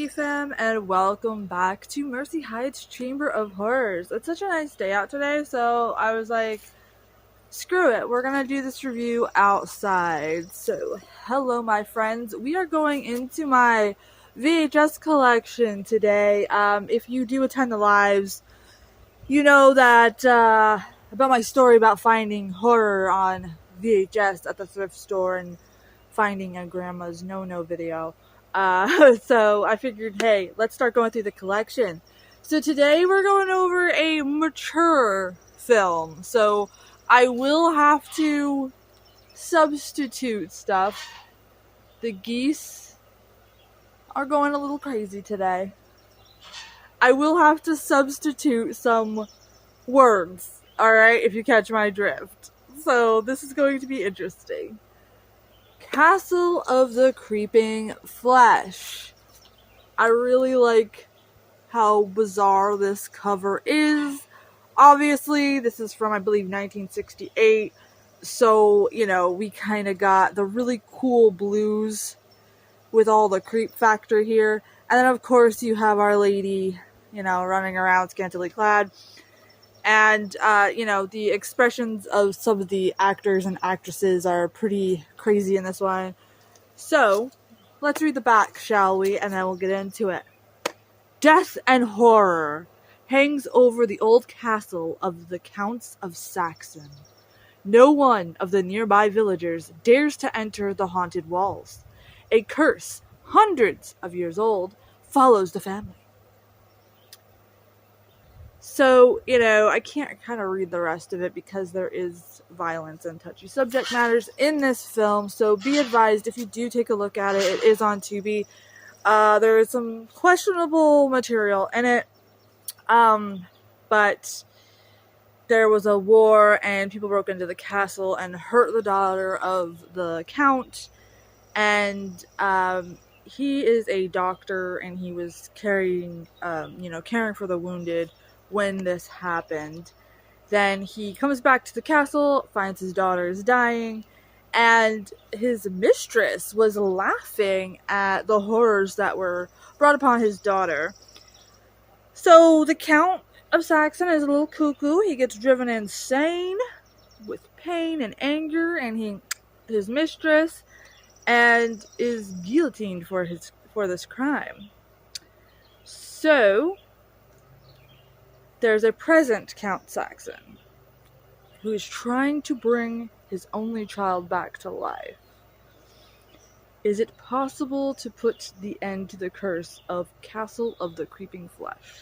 SpookyFam, and welcome back to Mercy Heights Chamber of Horrors. It's such a nice day out today, so I was like, screw it, we're gonna do this review outside. So, hello my friends, we are going into my VHS collection today. If you do attend the lives, you know that, about my story about finding horror on VHS at the thrift store and finding a grandma's no-no video. So I figured, hey, let's start going through the collection. So today we're going over a mature film. So I will have to substitute stuff. The geese are going a little crazy today. I will have to substitute some words, alright, if you catch my drift. So this is going to be interesting. Castle of the Creeping Flesh. I really like how bizarre this cover is. Obviously, this is from, I believe, 1968. So, you know, we kind of got the really cool blues with all the creep factor here. And then, of course, you have Our Lady, you know, running around scantily clad. And, you know, the expressions of some of the actors and actresses are pretty crazy in this one. So, let's read the back, shall we? And then we'll get into it. Death and horror hangs over the old castle of the Counts of Saxon. No one of the nearby villagers dares to enter the haunted walls. A curse, hundreds of years old, follows the family. So, you know, I can't kind of read the rest of it because there is violence and touchy subject matters in this film. So be advised, if you do take a look at it, it is on TUBI. There is some questionable material in it. But there was a war and people broke into the castle and hurt the daughter of the count. And he is a doctor and he was caring for the wounded when this happened. Then he comes back to the castle, finds his daughter is dying, and his mistress was laughing at the horrors that were brought upon his daughter. So the Count of Saxon is a little cuckoo. He gets driven insane with pain and anger, and his mistress, and is guillotined for this crime. So there's a present Count Saxon who is trying to bring his only child back to life. Is it possible to put the end to the curse of Castle of the Creeping Flesh?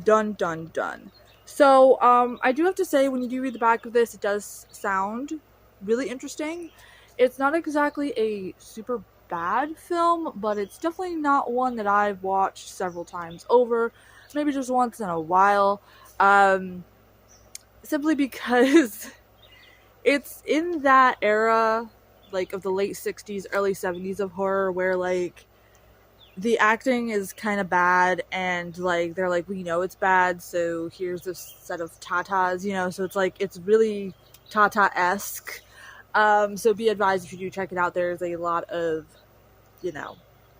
Dun dun dun. So, I do have to say, when you do read the back of this, it does sound really interesting. It's not exactly a super bad film, but it's definitely not one that I've watched several times over. Maybe just once in a while, simply because it's in that era, like, of the late 60s, early 70s of horror, where, like, the acting is kind of bad, and, like, they're like, we know it's bad, so here's this set of tatas, you know, so it's, like, it's really tata-esque. So be advised, if you do check it out, there's a lot of, you know,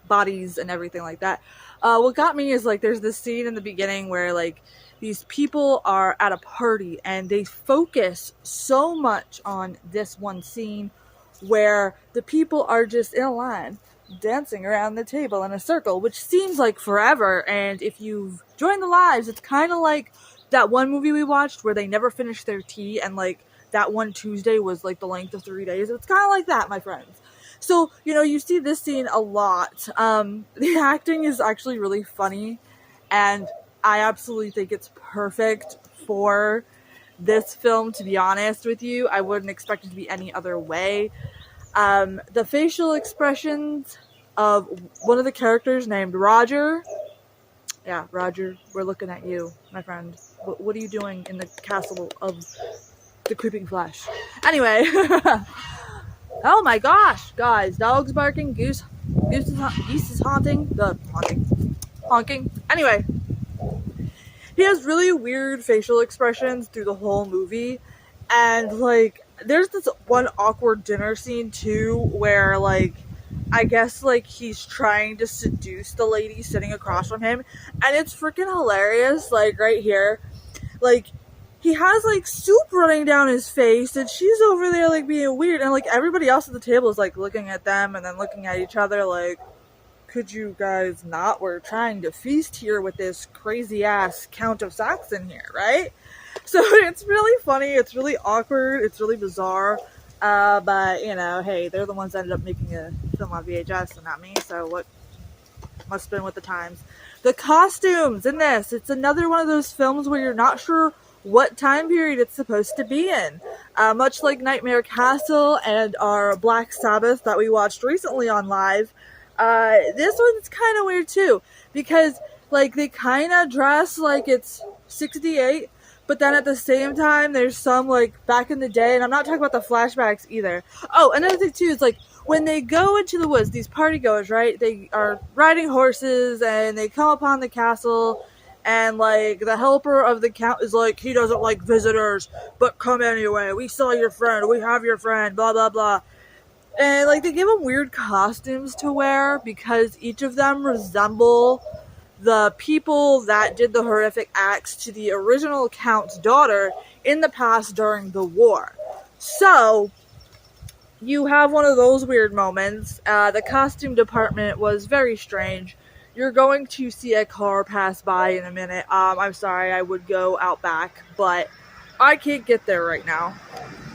bodies and everything like that. What got me is, like, there's this scene in the beginning where, like, these people are at a party and they focus so much on this one scene where the people are just in a line dancing around the table in a circle, which seems like forever. And if you've joined the lives, it's kind of like that one movie we watched where they never finished their tea, and, like, that one Tuesday was, like, the length of 3 days. It's kind of like that, my friends. So, you know, you see this scene a lot. The acting is actually really funny, and I absolutely think it's perfect for this film, to be honest with you. I wouldn't expect it to be any other way. The facial expressions of one of the characters named Roger. Yeah, Roger, we're looking at you, my friend. What are you doing in the castle of the Creeping Flesh? Anyway. Oh my gosh, guys, dogs barking, geese is honking. Anyway, he has really weird facial expressions through the whole movie, and, like, there's this one awkward dinner scene too where, like, I guess like he's trying to seduce the lady sitting across from him, and it's freaking hilarious. Like right here, like he has like soup running down his face, and she's over there like being weird, and like everybody else at the table is like looking at them and then looking at each other like, could you guys not? We're trying to feast here with this crazy ass Count of Saxon here, right? So it's really funny, it's really awkward, it's really bizarre. But you know, hey, they're the ones that ended up making a film on VHS and not me, so what must have been with the times. The costumes in this, it's another one of those films where you're not sure what time period it's supposed to be in. Much like Nightmare Castle and our Black Sabbath that we watched recently on live, this one's kind of weird too, because like they kind of dress like it's 68, but then at the same time there's some like back in the day, and I'm not talking about the flashbacks either. Oh, another thing too is like when they go into the woods, these party goers, right, they are riding horses and they come upon the castle, and like the helper of the count is like, he doesn't like visitors, but come anyway, we saw your friend, we have your friend, blah blah blah. And like they give them weird costumes to wear because each of them resemble the people that did the horrific acts to the original Count's daughter in the past during the war. So you have one of those weird moments. The costume department was very strange. You're going to see a car pass by in a minute. I'm sorry, I would go out back, but I can't get there right now.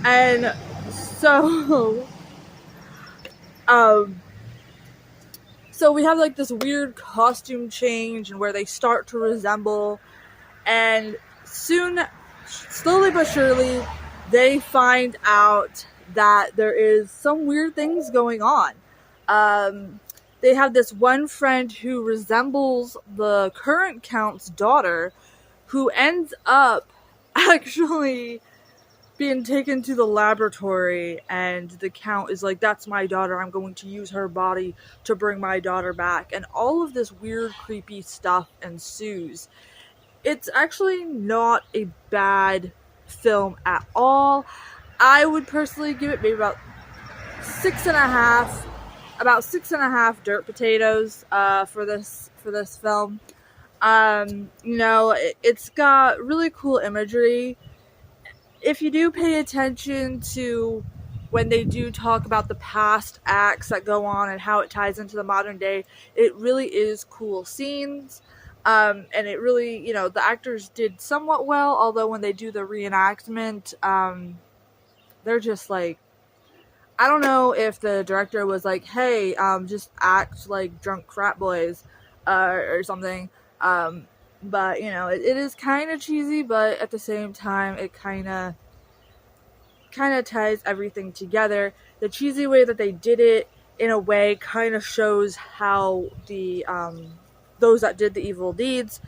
And so so we have like this weird costume change and where they start to resemble, and soon, slowly but surely, they find out that there is some weird things going on. They have this one friend who resembles the current Count's daughter, who ends up actually being taken to the laboratory, and the Count is like, that's my daughter, I'm going to use her body to bring my daughter back, and all of this weird creepy stuff ensues. It's actually not a bad film at all. I would personally give it maybe about 6.5 dirt potatoes for this film. You know, it's got really cool imagery. If you do pay attention to when they do talk about the past acts that go on and how it ties into the modern day, it really is cool scenes. And it really, you know, the actors did somewhat well, although when they do the reenactment, they're just like, I don't know if the director was like, hey, just act like drunk frat boys, or something. But, you know, it is kind of cheesy, but at the same time, it kind of ties everything together. The cheesy way that they did it, in a way, kind of shows how the those that did the evil deeds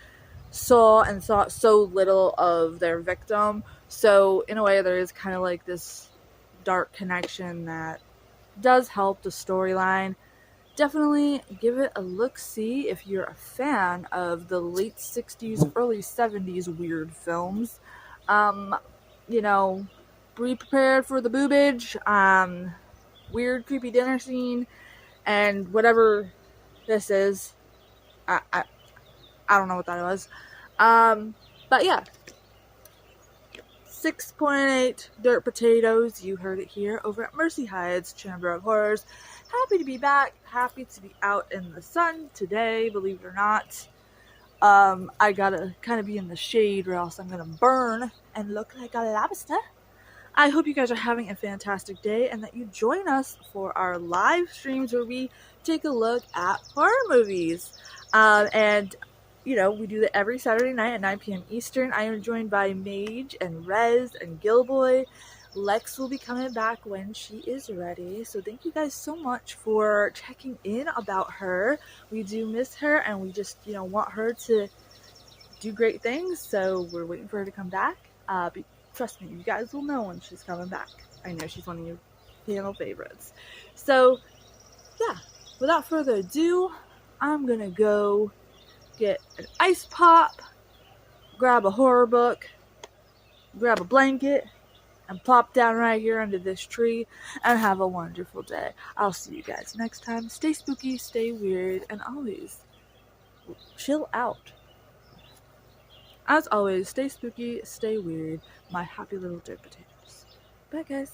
saw and thought so little of their victim. So, in a way, there is kind of like this dark connection that does help the storyline. Definitely give it a look-see if you're a fan of the late 60s, early 70s weird films. You know, be prepared for the boobage, weird creepy dinner scene, and whatever this is. I don't know what that was. But yeah. 6.8 dirt potatoes. You heard it here over at Mercy Hyde's Chamber of Horrors. Happy to be back. Happy to be out in the sun today, believe it or not. I gotta kind of be in the shade or else I'm gonna burn and look like a lobster. I hope you guys are having a fantastic day and that you join us for our live streams where we take a look at horror movies. And you know, we do that every Saturday night at 9 p.m. Eastern. I am joined by Mage and Rez and Gilboy. Lex will be coming back when she is ready. So thank you guys so much for checking in about her. We do miss her and we just, you know, want her to do great things. So we're waiting for her to come back. Trust me, you guys will know when she's coming back. I know she's one of your panel favorites. So yeah, without further ado, I'm gonna go get an ice pop, grab a horror book, grab a blanket, and plop down right here under this tree and have a wonderful day. I'll see you guys next time. Stay spooky, stay weird, and always chill out. As always, stay spooky, stay weird, my happy little dirt potatoes. Bye, guys.